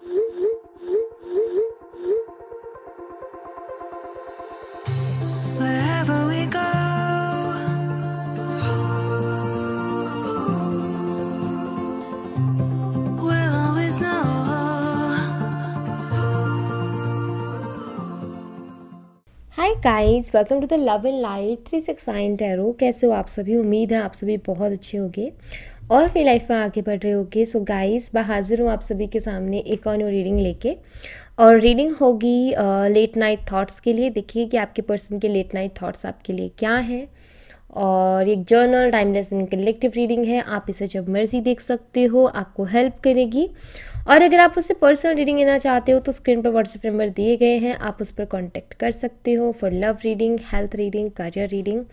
Wherever we go, we'll always know. Hi guys, welcome to the love and light 369 tarot. कैसे हो आप सभी? उम्मीद है आप सभी बहुत अच्छे होंगे और अपनी लाइफ में आगे बढ़ रहे होंगे। सो गाइस, मैं हाजिर हूँ आप सभी के सामने एक और न्यू रीडिंग लेके, और रीडिंग होगी लेट नाइट थॉट्स के लिए। देखिए कि आपके पर्सन के लेट नाइट थॉट्स आपके लिए क्या हैं। और एक journal timeless and collective reading है, आप इसे जब मर्जी देख सकते हो, आपको हेल्प करेगी। और अगर आप उससे पर्सनल रीडिंग लेना चाहते हो तो स्क्रीन पर व्हाट्सएप नंबर दिए गए हैं, आप उस पर कांटेक्ट कर सकते हो for love reading, health reading, career reading,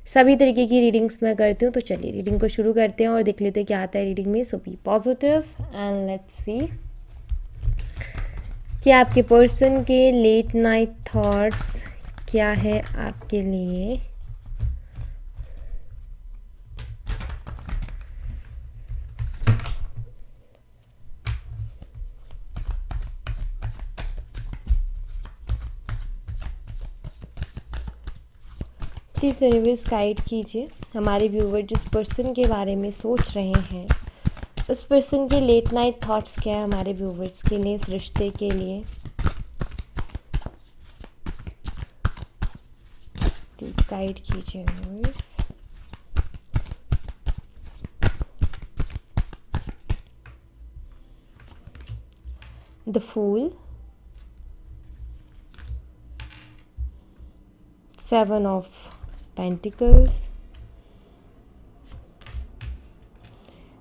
सभी तरीके की रीडिंग्स मैं करती हूँ। तो चलिए रीडिंग को शुरू करते हैं और देख लेते हैं क्या आता है रीडिंग में। So be positive and let's see कि आपके पर्सन के लेट नाइट थॉट्स क्या है आपके लिए। प्लीज़ यूनिवर्स गाइड कीजिए हमारे व्यूवर जिस पर्सन के बारे में सोच रहे हैं, उस पर्सन के लेट नाइट थॉट्स क्या है हमारे व्यूवर्स के लिए, इस रिश्ते के लिए। प्लीज़ गाइड कीजिए universe. The fool, 7 of Pentacles,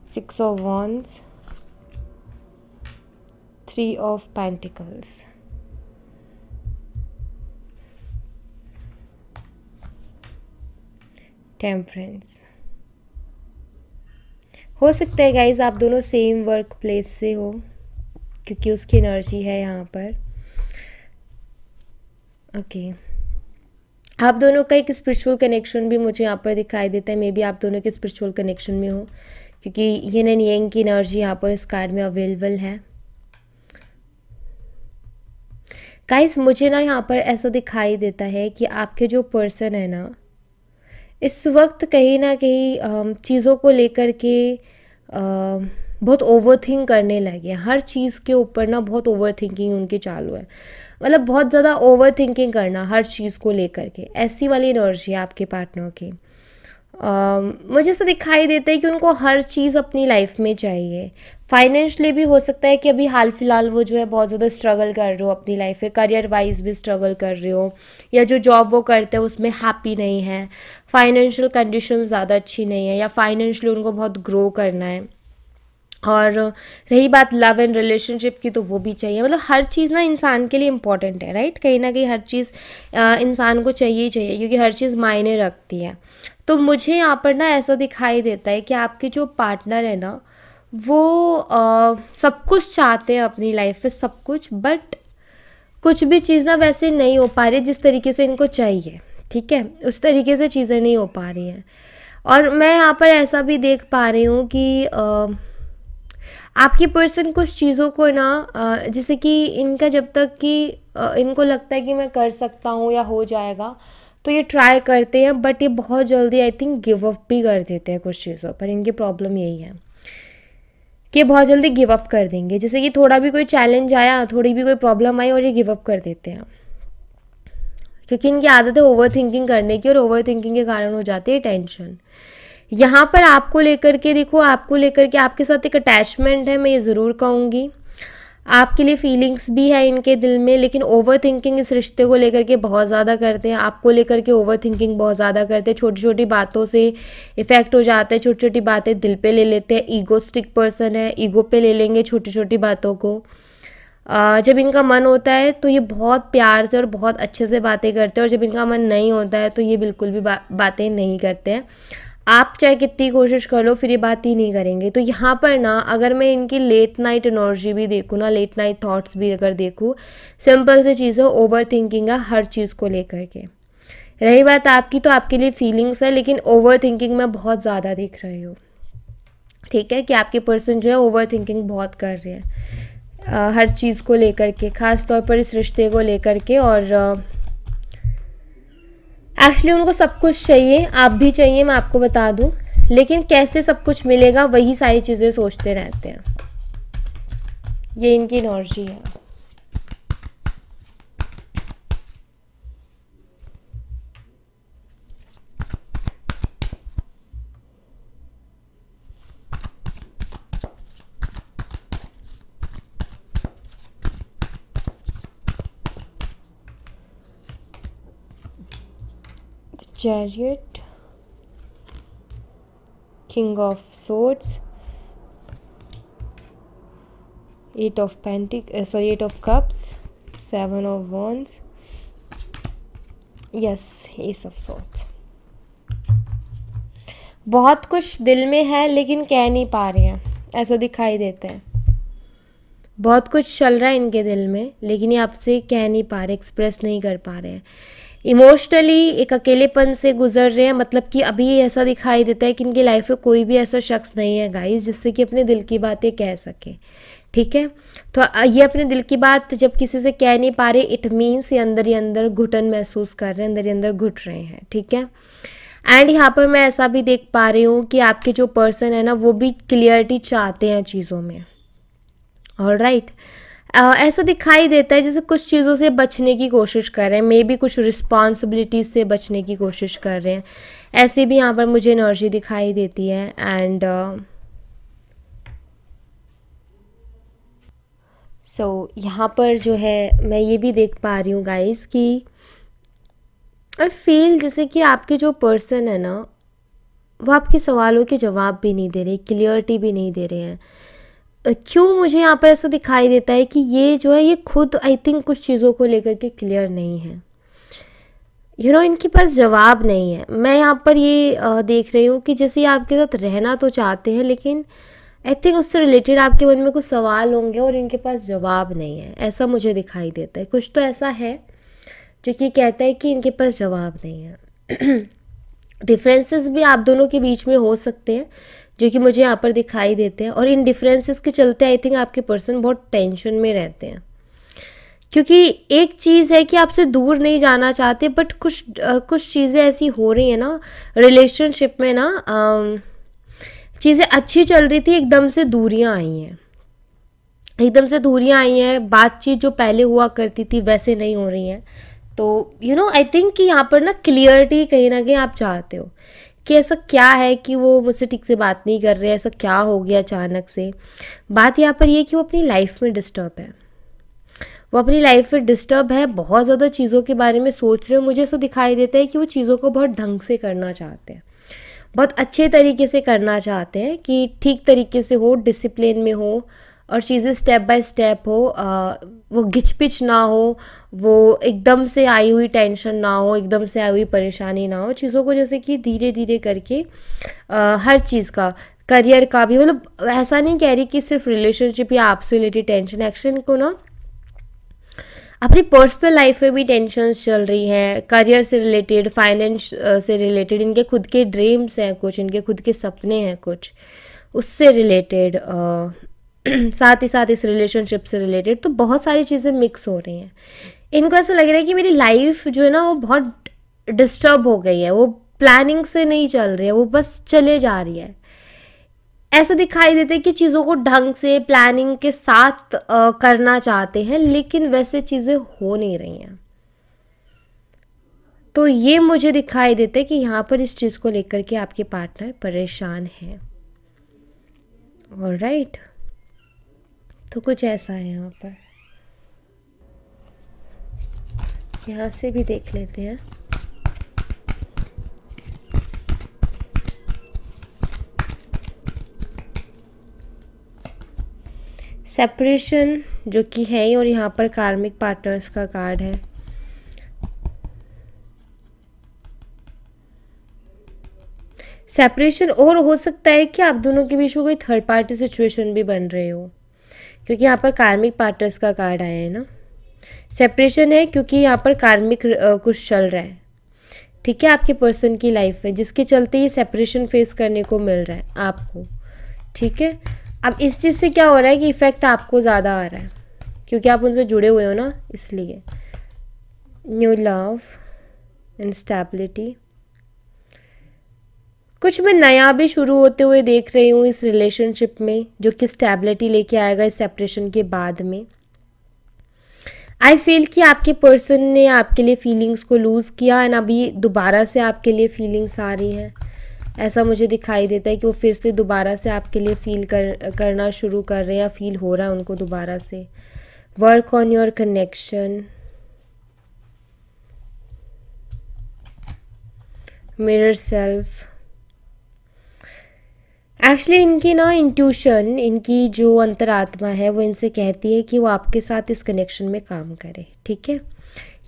6 of Wands, 3 of Pentacles, Temperance। हो सकता है गाइज आप दोनों सेम वर्क प्लेस से हो, क्योंकि उसकी एनर्जी है यहाँ पर। ओके, आप दोनों का एक स्पिरिचुअल कनेक्शन भी मुझे यहाँ पर दिखाई देता है। मे बी आप दोनों के स्पिरिचुअल कनेक्शन में हो, क्योंकि यिन एंड यांग की एनर्जी यहाँ पर इस कार्ड में अवेलेबल है। गाइस, मुझे ना यहाँ पर ऐसा दिखाई देता है कि आपके जो पर्सन है ना, इस वक्त कहीं ना कहीं चीज़ों को लेकर के बहुत ओवरथिंक करने लगे। हर चीज़ के ऊपर ना बहुत ओवर थिंकिंग उनकी चालू है, मतलब बहुत ज़्यादा ओवर थिंकिंग करना हर चीज़ को लेकर के। ऐसी वाली एनर्जी है आपके पार्टनर की। मुझे ऐसा दिखाई देता है कि उनको हर चीज़ अपनी लाइफ में चाहिए। फाइनेंशियली भी हो सकता है कि अभी हाल फिलहाल वो जो है बहुत ज़्यादा स्ट्रगल कर रहे हो अपनी लाइफ में, करियर वाइज भी स्ट्रगल कर रहे हो, या जो जॉब वो करते हैं उसमें हैप्पी नहीं है, फाइनेंशियल कंडीशंस ज़्यादा अच्छी नहीं है, या फाइनेंशियली उनको बहुत ग्रो करना है। और रही बात लव एंड रिलेशनशिप की, तो वो भी चाहिए। मतलब हर चीज़ ना इंसान के लिए इम्पॉर्टेंट है, राइट? कहीं ना कहीं हर चीज़ इंसान को चाहिए ही चाहिए, क्योंकि हर चीज़ मायने रखती है। तो मुझे यहाँ पर ना ऐसा दिखाई देता है कि आपके जो पार्टनर है ना, वो सब कुछ चाहते हैं अपनी लाइफ में, सब कुछ, बट कुछ भी चीज़ ना वैसे नहीं हो पा रही जिस तरीके से इनको चाहिए। ठीक है, उस तरीके से चीज़ें नहीं हो पा रही हैं। और मैं यहाँ पर ऐसा भी देख पा रही हूँ कि आपकी पर्सन कुछ चीज़ों को ना जैसे कि इनका जब तक कि इनको लगता है कि मैं कर सकता हूँ या हो जाएगा, तो ये ट्राई करते हैं, बट ये बहुत जल्दी आई थिंक गिव अप भी कर देते हैं कुछ चीज़ों पर। इनकी प्रॉब्लम यही है कि बहुत जल्दी गिव अप कर देंगे। जैसे कि थोड़ा भी कोई चैलेंज आया, थोड़ी भी कोई प्रॉब्लम आई और ये गिव अप कर देते हैं, क्योंकि इनकी आदत है ओवर थिंकिंग करने की, और ओवर थिंकिंग के कारण हो जाती है टेंशन। यहाँ पर आपको लेकर के देखो, आपको लेकर के आपके साथ एक अटैचमेंट है, मैं ये ज़रूर कहूँगी। आपके लिए फीलिंग्स भी है इनके दिल में, लेकिन ओवर थिंकिंग इस रिश्ते को लेकर के बहुत ज़्यादा करते हैं। आपको लेकर के ओवर थिंकिंग बहुत ज़्यादा करते हैं, छोटी छोटी बातों से इफ़ेक्ट हो जाते हैं, छोटी छोटी बातें दिल पे ले लेते हैं। ईगोस्टिक पर्सन है, ईगो पे ले लेंगे छोटी छोटी बातों को। जब इनका मन होता है तो ये बहुत प्यार से और बहुत अच्छे से बातें करते हैं, और जब इनका मन नहीं होता है तो ये बिल्कुल भी बातें नहीं करते हैं। आप चाहे कितनी कोशिश कर लो, फिर ये बात ही नहीं करेंगे। तो यहाँ पर ना अगर मैं इनकी लेट नाइट एनर्जी भी देखूँ ना, लेट नाइट थॉट्स भी अगर देखूँ, सिंपल सी चीज़ है, ओवर थिंकिंग है हर चीज़ को लेकर के। रही बात आपकी, तो आपके लिए फीलिंग्स है, लेकिन ओवर थिंकिंग मैं बहुत ज़्यादा देख रही हूँ। ठीक है, कि आपके पर्सन जो है ओवर थिंकिंग बहुत कर रहे हैं। हर चीज़ को लेकर के, ख़ास तौर पर इस रिश्ते को लेकर के। और एक्चुअली उनको सब कुछ चाहिए, आप भी चाहिए, मैं आपको बता दूं, लेकिन कैसे सब कुछ मिलेगा वही सारी चीज़ें सोचते रहते हैं। ये इनकी एनर्जी है। Chariot, King of Swords, Eight of Cups, Seven of Wands, yes, Ace of Swords। बहुत कुछ दिल में है लेकिन कह नहीं पा रहे हैं, ऐसा दिखाई देता है। बहुत कुछ चल रहा है इनके दिल में, लेकिन ये आपसे कह नहीं पा रहे, एक्सप्रेस नहीं कर पा रहे हैं। इमोशनली एक अकेलेपन से गुजर रहे हैं, मतलब कि अभी ऐसा दिखाई देता है कि इनकी लाइफ में कोई भी ऐसा शख्स नहीं है गाइस जिससे कि अपने दिल की बातें कह सके। ठीक है, तो ये अपने दिल की बात जब किसी से कह नहीं पा रहे, इट मीन्स ये अंदर घुटन महसूस कर रहे हैं, अंदर ही अंदर घुट रहे हैं। ठीक है, एंड यहाँ पर मैं ऐसा भी देख पा रही हूँ कि आपके जो पर्सन है ना, वो भी क्लियरिटी चाहते हैं चीज़ों में। ऑलराइट, ऐसा दिखाई देता है जैसे कुछ चीज़ों से बचने की कोशिश कर रहे हैं, मे बी कुछ रिस्पॉन्सिबिलिटीज से बचने की कोशिश कर रहे हैं, ऐसे भी यहाँ पर मुझे एनर्जी दिखाई देती है। एंड यहाँ पर जो है मैं ये भी देख पा रही हूँ गाइस कि आई फील जैसे कि आपके जो पर्सन है ना, वो आपके सवालों के जवाब भी नहीं दे रहे, क्लियरिटी भी नहीं दे रहे हैं। क्यों मुझे यहाँ पर ऐसा दिखाई देता है कि ये जो है, ये खुद आई थिंक कुछ चीज़ों को लेकर के क्लियर नहीं है। इनके पास जवाब नहीं है। मैं यहाँ पर ये देख रही हूँ कि जैसे आपके साथ रहना तो चाहते हैं, लेकिन आई थिंक उससे रिलेटेड आपके मन में कुछ सवाल होंगे और इनके पास जवाब नहीं है, ऐसा मुझे दिखाई देता है। कुछ तो ऐसा है जो कि कहता है कि इनके पास जवाब नहीं है। डिफरेंसेस भी आप दोनों के बीच में हो सकते हैं जो कि मुझे यहाँ पर दिखाई देते हैं, और इन डिफरेंसेस के चलते आई थिंक आपके पर्सन बहुत टेंशन में रहते हैं, क्योंकि एक चीज़ है कि आपसे दूर नहीं जाना चाहते, बट कुछ चीज़ें ऐसी हो रही हैं ना रिलेशनशिप में ना, चीज़ें अच्छी चल रही थी, एकदम से दूरियां आई हैं, बातचीत जो पहले हुआ करती थी वैसे नहीं हो रही हैं। तो आई थिंक कि यहाँ पर ना क्लियरिटी कहीं ना कहीं आप चाहते हो कि ऐसा क्या है कि वो मुझसे ठीक से बात नहीं कर रहे, ऐसा क्या हो गया अचानक से। बात यहाँ पर ये कि वो अपनी लाइफ में डिस्टर्ब है, बहुत ज़्यादा चीज़ों के बारे में सोच रहे हो। मुझे ऐसा दिखाई देता है कि वो चीज़ों को बहुत ढंग से करना चाहते हैं, बहुत अच्छे तरीके से करना चाहते हैं कि ठीक तरीके से हो, डिसिप्लिन में हो, और चीज़ें स्टेप बाय स्टेप हो, वो घिचपिच ना हो, वो एकदम से आई हुई टेंशन ना हो, एकदम से आई हुई परेशानी ना हो। चीज़ों को जैसे कि धीरे धीरे करके हर चीज़ का, करियर का भी, मतलब ऐसा नहीं कह रही कि सिर्फ रिलेशनशिप या आपसे रिलेटेड टेंशन, एक्शन को ना अपनी पर्सनल लाइफ में भी टेंशन्स चल रही हैं, करियर से रिलेटेड, फाइनेंस से रिलेटेड, इनके खुद के ड्रीम्स हैं कुछ, इनके खुद के सपने हैं कुछ, उससे रिलेटेड, साथ ही साथ इस रिलेशनशिप से रिलेटेड। तो बहुत सारी चीज़ें मिक्स हो रही हैं। इनको ऐसा लग रहा है कि मेरी लाइफ जो है ना, वो बहुत डिस्टर्ब हो गई है, वो प्लानिंग से नहीं चल रही है, वो बस चले जा रही है। ऐसा दिखाई देता है कि चीज़ों को ढंग से प्लानिंग के साथ करना चाहते हैं, लेकिन वैसे चीज़ें हो नहीं रही हैं। तो ये मुझे दिखाई देता है कि यहाँ पर इस चीज़ को लेकर के आपके पार्टनर परेशान हैं। ऑलराइट, तो कुछ ऐसा है यहाँ पर। यहाँ से भी देख लेते हैं। सेपरेशन जो कि है, और यहाँ पर कार्मिक पार्टनर्स का कार्ड है। सेपरेशन, और हो सकता है कि आप दोनों के बीच में कोई थर्ड पार्टी सिचुएशन भी बन रहे हो, क्योंकि यहाँ पर कार्मिक पार्टनर्स का कार्ड आया है ना। सेपरेशन है क्योंकि यहाँ पर कार्मिक कुछ चल रहा है, ठीक है, आपके पर्सन की लाइफ में, जिसके चलते ये सेपरेशन फेस करने को मिल रहा है आपको, ठीक है। अब इस चीज़ से क्या हो रहा है कि इफ़ेक्ट आपको ज़्यादा आ रहा है क्योंकि आप उनसे जुड़े हुए हो ना, इसलिए। न्यू लव एंड स्टेबिलिटी, कुछ मैं नया भी शुरू होते हुए देख रही हूँ इस रिलेशनशिप में, जो कि स्टेबिलिटी लेके आएगा इस सेपरेशन के बाद में। आई फील कि आपके पर्सन ने आपके लिए फीलिंग्स को लूज़ किया एंड अभी दोबारा से आपके लिए फीलिंग्स आ रही हैं। ऐसा मुझे दिखाई देता है कि वो फिर से दोबारा से आपके लिए करना शुरू कर रहे हैं, या फील हो रहा है उनको दोबारा से। Work on your connection, mirror self. Actually इनकी ना इंट्यूशन, इनकी जो अंतरात्मा है वो इनसे कहती है कि वो आपके साथ इस कनेक्शन में काम करे, ठीक है।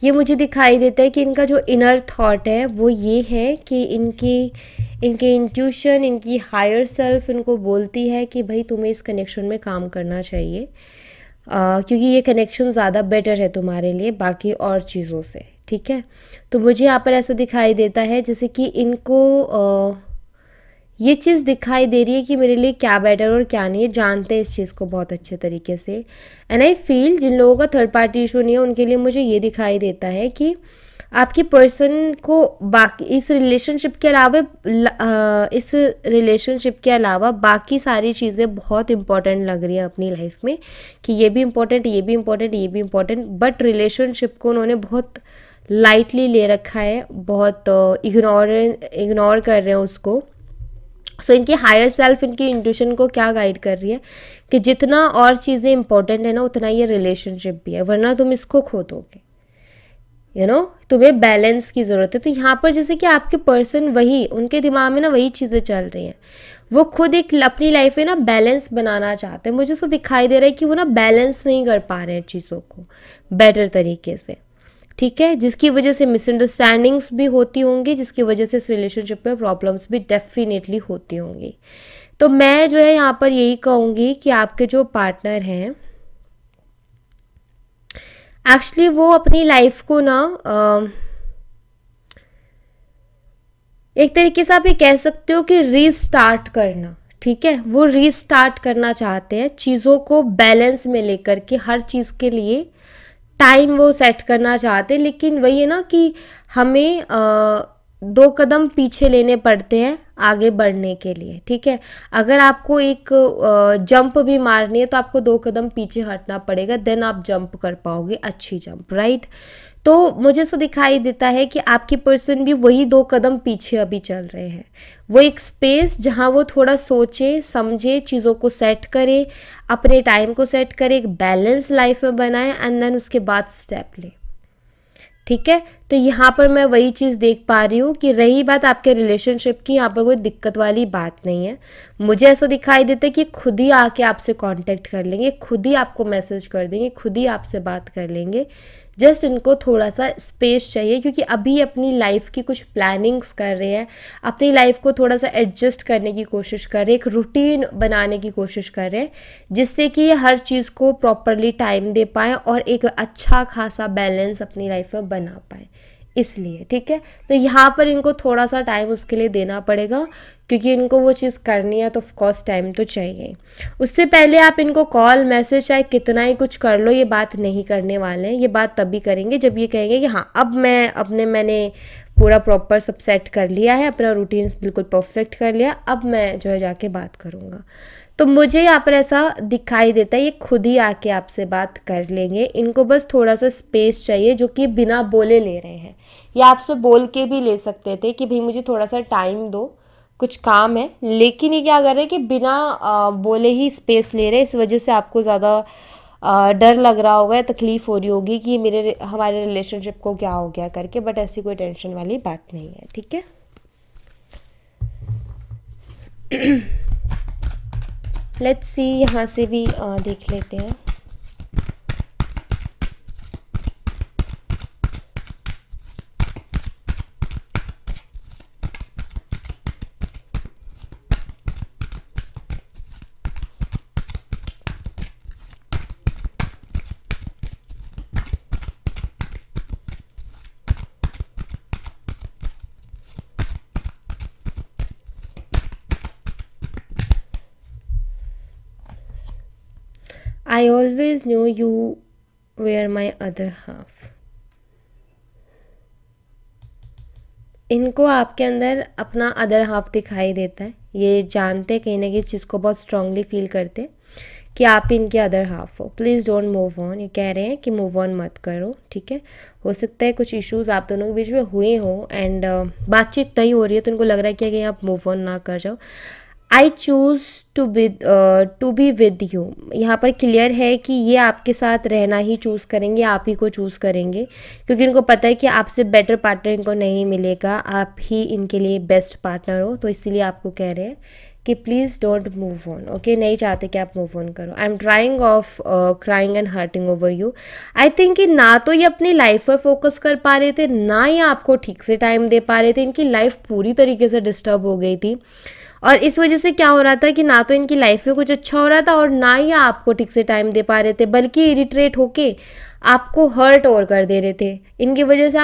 ये मुझे दिखाई देता है कि इनका जो इनर थॉट है वो ये है कि इनके इंट्यूशन, इनकी हायर सेल्फ इनको बोलती है कि भाई तुम्हें इस कनेक्शन में काम करना चाहिए, क्योंकि ये कनेक्शन ज़्यादा बेटर है तुम्हारे लिए बाकी और चीज़ों से, ठीक है। तो मुझे यहाँ पर ऐसा दिखाई देता है जैसे कि इनको ये चीज़ दिखाई दे रही है कि मेरे लिए क्या बेटर और क्या नहीं है, जानते हैं इस चीज़ को बहुत अच्छे तरीके से। एंड आई फील जिन लोगों का थर्ड पार्टी इशू नहीं है उनके लिए मुझे ये दिखाई देता है कि आपकी पर्सन को बाकी इस रिलेशनशिप के अलावा बाकी सारी चीज़ें बहुत इंपॉर्टेंट लग रही है अपनी लाइफ में, कि ये भी इम्पोर्टेंट, ये भी इम्पोर्टेंट, ये भी इम्पोर्टेंट, बट रिलेशनशिप को उन्होंने बहुत लाइटली ले रखा है, बहुत इग्नोर कर रहे हैं उसको। सो इनकी हायर सेल्फ इनकी इंट्यूशन को क्या गाइड कर रही है कि जितना और चीज़ें इंपॉर्टेंट है ना उतना ये रिलेशनशिप भी है, वरना तुम इसको खो दोगे, तुम्हें बैलेंस की ज़रूरत है। तो यहाँ पर जैसे कि आपके पर्सन वही, उनके दिमाग में ना वही चीज़ें चल रही हैं, वो खुद एक अपनी लाइफ में ना बैलेंस बनाना चाहते हैं। मुझे ऐसा दिखाई दे रहा है कि वो ना बैलेंस नहीं कर पा रहे हैं चीज़ों को बेटर तरीके से, ठीक है, जिसकी वजह से मिसअंडरस्टैंडिंग्स भी होती होंगी, जिसकी वजह से इस रिलेशनशिप में प्रॉब्लम्स भी डेफिनेटली होती होंगी। तो मैं जो है यहाँ पर यही कहूँगी कि आपके जो पार्टनर हैं एक्चुअली वो अपनी लाइफ को ना एक तरीके से आप ये कह सकते हो कि रीस्टार्ट करना, ठीक है, वो रीस्टार्ट करना चाहते हैं चीज़ों को बैलेंस में लेकर के, हर चीज़ के लिए टाइम वो सेट करना चाहते हैं। लेकिन वही है ना कि हमें 2 कदम पीछे लेने पड़ते हैं आगे बढ़ने के लिए, ठीक है। अगर आपको एक जंप भी मारनी है तो आपको 2 कदम पीछे हटना पड़ेगा, देन आप जंप कर पाओगे, अच्छी जंप, राइट। तो मुझे ऐसा दिखाई देता है कि आपकी पर्सन भी वही 2 कदम पीछे अभी चल रहे हैं। वो एक स्पेस जहाँ वो थोड़ा सोचे समझे, चीज़ों को सेट करे, अपने टाइम को सेट करे, एक बैलेंस लाइफ में बनाए एंड देन उसके बाद स्टेप ले, ठीक है। तो यहाँ पर मैं वही चीज़ देख पा रही हूँ कि रही बात आपके रिलेशनशिप की, यहाँ पर कोई दिक्कत वाली बात नहीं है। मुझे ऐसा दिखाई देता है कि खुद ही आके आपसे कांटेक्ट कर लेंगे, खुद ही आपको मैसेज कर देंगे, खुद ही आपसे बात कर लेंगे। जस्ट इनको थोड़ा सा स्पेस चाहिए, क्योंकि अभी अपनी लाइफ की कुछ प्लानिंग्स कर रहे हैं, अपनी लाइफ को थोड़ा सा एडजस्ट करने की कोशिश कर रहे हैं, एक रूटीन बनाने की कोशिश कर रहे हैं, जिससे कि ये हर चीज़ को प्रॉपरली टाइम दे पाएँ और एक अच्छा खासा बैलेंस अपनी लाइफ में बना पाएँ, इसलिए, ठीक है। तो यहाँ पर इनको थोड़ा सा टाइम उसके लिए देना पड़ेगा, क्योंकि इनको वो चीज़ करनी है तो ऑफकोर्स टाइम तो चाहिए। उससे पहले आप इनको कॉल मैसेज चाहे कितना ही कुछ कर लो, ये बात नहीं करने वाले हैं। ये बात तभी करेंगे जब ये कहेंगे कि हाँ अब मैंने पूरा प्रॉपर सब सेट कर लिया है, अपना रूटीन्स बिल्कुल परफेक्ट कर लिया, अब मैं जो है जाके बात करूँगा। तो मुझे यहाँ पर ऐसा दिखाई देता है ये खुद ही आके आपसे बात कर लेंगे। इनको बस थोड़ा सा स्पेस चाहिए, जो कि बिना बोले ले रहे हैं, या आपसे बोल के भी ले सकते थे कि भाई मुझे थोड़ा सा टाइम दो, कुछ काम है, लेकिन ये क्या कर रहे हैं कि बिना बोले ही स्पेस ले रहे हैं। इस वजह से आपको ज़्यादा डर लग रहा होगा या तकलीफ़ हो रही होगी कि हमारे रिलेशनशिप को क्या हो गया करके, बट ऐसी कोई टेंशन वाली बात नहीं है, ठीक है। लेट्स सी, यहाँ से भी देख लेते हैं। I always knew you were my other half. इनको आपके अंदर अपना अदर हाफ दिखाई देता है, ये जानते कहीं ना कहीं इस चीज़ को बहुत स्ट्रांगली फील करते कि आप इनके अदर हाफ हो। प्लीज़ डोंट मूव ऑन, ये कह रहे हैं कि मूव ऑन मत करो, ठीक है। हो सकता है कुछ इश्यूज आप दोनों के बीच में हुए हो एंड बातचीत नहीं हो रही है, तो उनको लग रहा है कि कहीं आप मूव ऑन ना कर जाओ। I choose to be with you, यहाँ पर क्लियर है कि ये आपके साथ रहना ही चूज़ करेंगे, आप ही को चूज़ करेंगे, क्योंकि इनको पता है कि आपसे बेटर पार्टनर इनको नहीं मिलेगा, आप ही इनके लिए बेस्ट पार्टनर हो। तो इसीलिए आपको कह रहे हैं कि please don't move on, okay. नहीं चाहते कि आप मूव ऑन करो। I am trying of crying and hurting over you. I think कि ना तो ये अपनी लाइफ पर फोकस कर पा रहे थे, ना ये आपको ठीक से टाइम दे पा रहे थे। इनकी लाइफ पूरी तरीके से डिस्टर्ब हो गई थी और इस वजह से क्या हो रहा था कि ना तो इनकी लाइफ में कुछ अच्छा हो रहा था और ना ही आपको ठीक से टाइम दे पा रहे थे, बल्कि इरिटेट होके आपको हर्ट और कर दे रहे थे। इनकी वजह से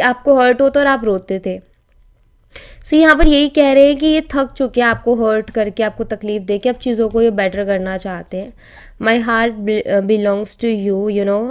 आपको हर्ट होता और आप रोते थे। सो यहाँ पर यही कह रहे हैं कि ये थक चुके हैं आपको हर्ट करके, आपको तकलीफ दे के, अब चीज़ों को ये बेटर करना चाहते हैं। My heart belongs to you, you know.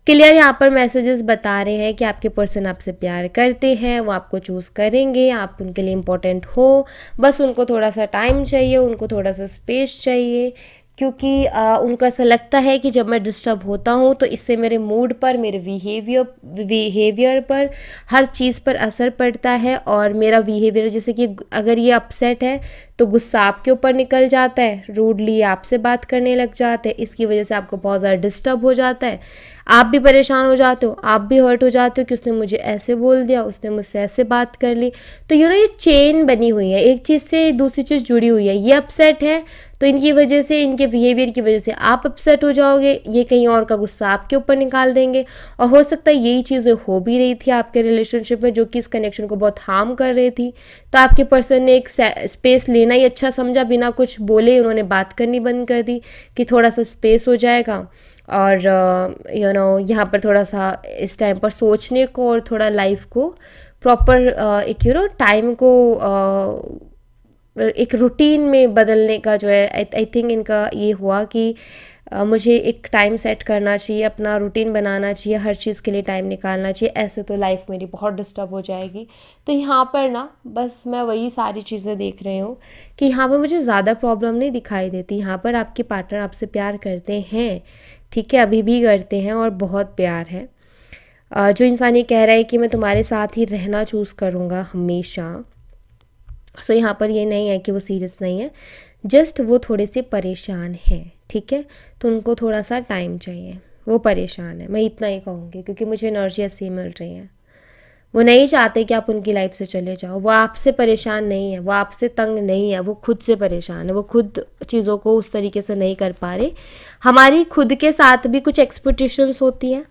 Clear यहाँ पर मैसेजेस बता रहे हैं कि आपके पर्सन आपसे प्यार करते हैं, वो आपको चूज़ करेंगे, आप उनके लिए इम्पोर्टेंट हो। बस उनको थोड़ा सा टाइम चाहिए, उनको थोड़ा सा स्पेस चाहिए, क्योंकि उनको ऐसा लगता है कि जब मैं डिस्टर्ब होता हूँ तो इससे मेरे मूड पर, मेरे बिहेवियर पर, हर चीज़ पर असर पड़ता है। और मेरा बिहेवियर, जैसे कि अगर ये अपसेट है तो गुस्सा आपके ऊपर निकल जाता है, रूडली आपसे बात करने लग जाते हैं, इसकी वजह से आपको बहुत ज़्यादा डिस्टर्ब हो जाता है। आप भी परेशान हो जाते हो, आप भी हर्ट हो जाते हो कि उसने मुझे ऐसे बोल दिया, उसने मुझसे ऐसे बात कर ली। तो ये चेन बनी हुई है, एक चीज़ से दूसरी चीज़ जुड़ी हुई है। ये अपसेट है तो इनकी वजह से, इनके बिहेवियर की वजह से आप अपसेट हो जाओगे, ये कहीं और का गुस्सा आपके ऊपर निकाल देंगे। और हो सकता है यही चीज़ें हो भी रही थी आपके रिलेशनशिप में, जो कि इस कनेक्शन को बहुत हार्म कर रही थी। तो आपके पर्सन ने एक स्पेस लेना ही अच्छा समझा, बिना कुछ बोले उन्होंने बात करनी बंद कर दी कि थोड़ा सा स्पेस हो जाएगा। और यू नो यहाँ पर थोड़ा सा इस टाइम पर सोचने को और थोड़ा लाइफ को प्रॉपर एक टाइम को एक रूटीन में बदलने का जो है, आई थिंक इनका ये हुआ कि मुझे एक टाइम सेट करना चाहिए, अपना रूटीन बनाना चाहिए, हर चीज़ के लिए टाइम निकालना चाहिए, ऐसे तो लाइफ मेरी बहुत डिस्टर्ब हो जाएगी। तो यहाँ पर ना बस मैं वही सारी चीज़ें देख रही हूँ कि यहाँ पर मुझे ज़्यादा प्रॉब्लम नहीं दिखाई देती। यहाँ पर आपके पार्टनर आपसे प्यार करते हैं, ठीक है, अभी भी करते हैं और बहुत प्यार है। जो इंसान ये कह रहा है कि मैं तुम्हारे साथ ही रहना चूज़ करूँगा हमेशा, सो यहाँ पर ये नहीं है कि वो सीरियस नहीं है, जस्ट वो थोड़े से परेशान हैं, ठीक है। तो उनको थोड़ा सा टाइम चाहिए, वो परेशान है, मैं इतना ही कहूँगी, क्योंकि मुझे एनर्जी ऐसी मिल रही है। वो नहीं चाहते कि आप उनकी लाइफ से चले जाओ, वो आपसे परेशान नहीं है, वो आपसे तंग नहीं है, वो खुद से परेशान है, वो खुद चीज़ों को उस तरीके से नहीं कर पा रहे। हमारी खुद के साथ भी कुछ एक्सपेक्टेशंस होती हैं,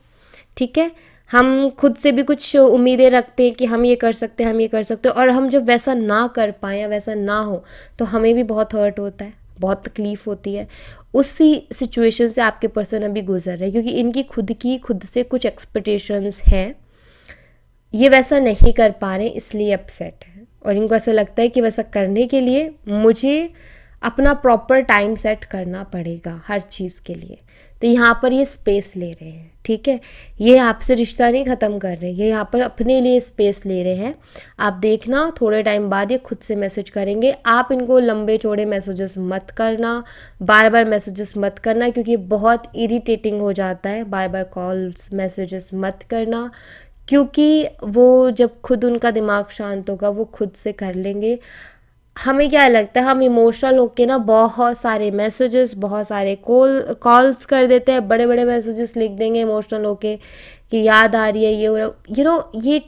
ठीक है, हम खुद से भी कुछ उम्मीदें रखते हैं कि हम ये कर सकते हैं, हम ये कर सकते हैं, और हम जब वैसा ना कर पाएँ या वैसा ना हो तो हमें भी बहुत हर्ट होता है, बहुत तकलीफ़ होती है। उसी सिचुएशन से आपके पर्सन अभी गुजर रहे हैं, क्योंकि इनकी खुद से कुछ एक्सपेक्टेशंस हैं, ये वैसा नहीं कर पा रहे, इसलिए अपसेट है। और इनको ऐसा लगता है कि वैसा करने के लिए मुझे अपना प्रॉपर टाइम सेट करना पड़ेगा हर चीज़ के लिए। तो यहाँ पर ये स्पेस ले रहे हैं, ठीक है, ये आपसे रिश्ता नहीं ख़त्म कर रहे, ये यहाँ पर अपने लिए स्पेस ले रहे हैं। आप देखना थोड़े टाइम बाद ये खुद से मैसेज करेंगे। आप इनको लंबे चौड़े मैसेजेस मत करना, बार बार मैसेजेस मत करना, क्योंकि बहुत इरिटेटिंग हो जाता है। बार बार कॉल्स मैसेजेस मत करना, क्योंकि वो जब खुद उनका दिमाग शांत होगा वो खुद से कर लेंगे। हमें क्या लगता है, हम इमोशनल होके ना बहुत सारे मैसेजेस, बहुत सारे कॉल्स कर देते हैं, बड़े बड़े मैसेजेस लिख देंगे इमोशनल होके कि याद आ रही है, ये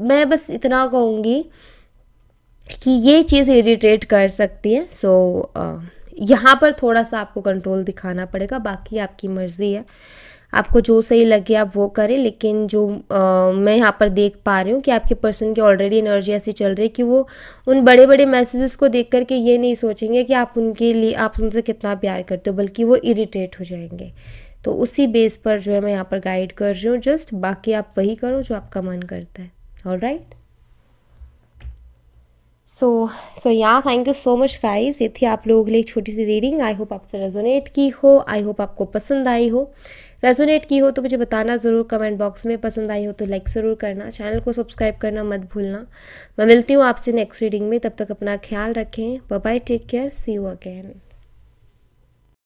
मैं बस इतना कहूँगी कि ये चीज़ इरिटेट कर सकती है। सो यहाँ पर थोड़ा सा आपको कंट्रोल दिखाना पड़ेगा, बाकी आपकी मर्ज़ी है, आपको जो सही लगे आप वो करें। लेकिन जो मैं यहाँ पर देख पा रही हूँ कि आपके पर्सन की ऑलरेडी एनर्जी ऐसी चल रही है कि वो उन बड़े बड़े मैसेजेस को देख करके ये नहीं सोचेंगे कि आप उनसे कितना प्यार करते हो, बल्कि वो इरिटेट हो जाएंगे। तो उसी बेस पर जो है मैं यहाँ पर गाइड कर रही हूँ जस्ट, बाकी आप वही करो जो आपका मन करता है। ऑलराइट, सो या thank you so much guys. ये थी आप लोगों के लिए एक छोटी सी रीडिंग। आई होप आपसे रेजोनेट की हो, आई होप आपको पसंद आई हो। रेजोनेट की हो तो मुझे बताना ज़रूर कमेंट बॉक्स में, पसंद आई हो तो लाइक ज़रूर करना, चैनल को सब्सक्राइब करना मत भूलना। मैं मिलती हूँ आपसे नेक्स्ट रीडिंग में, तब तक अपना ख्याल रखें। Bye bye, take care, see you again.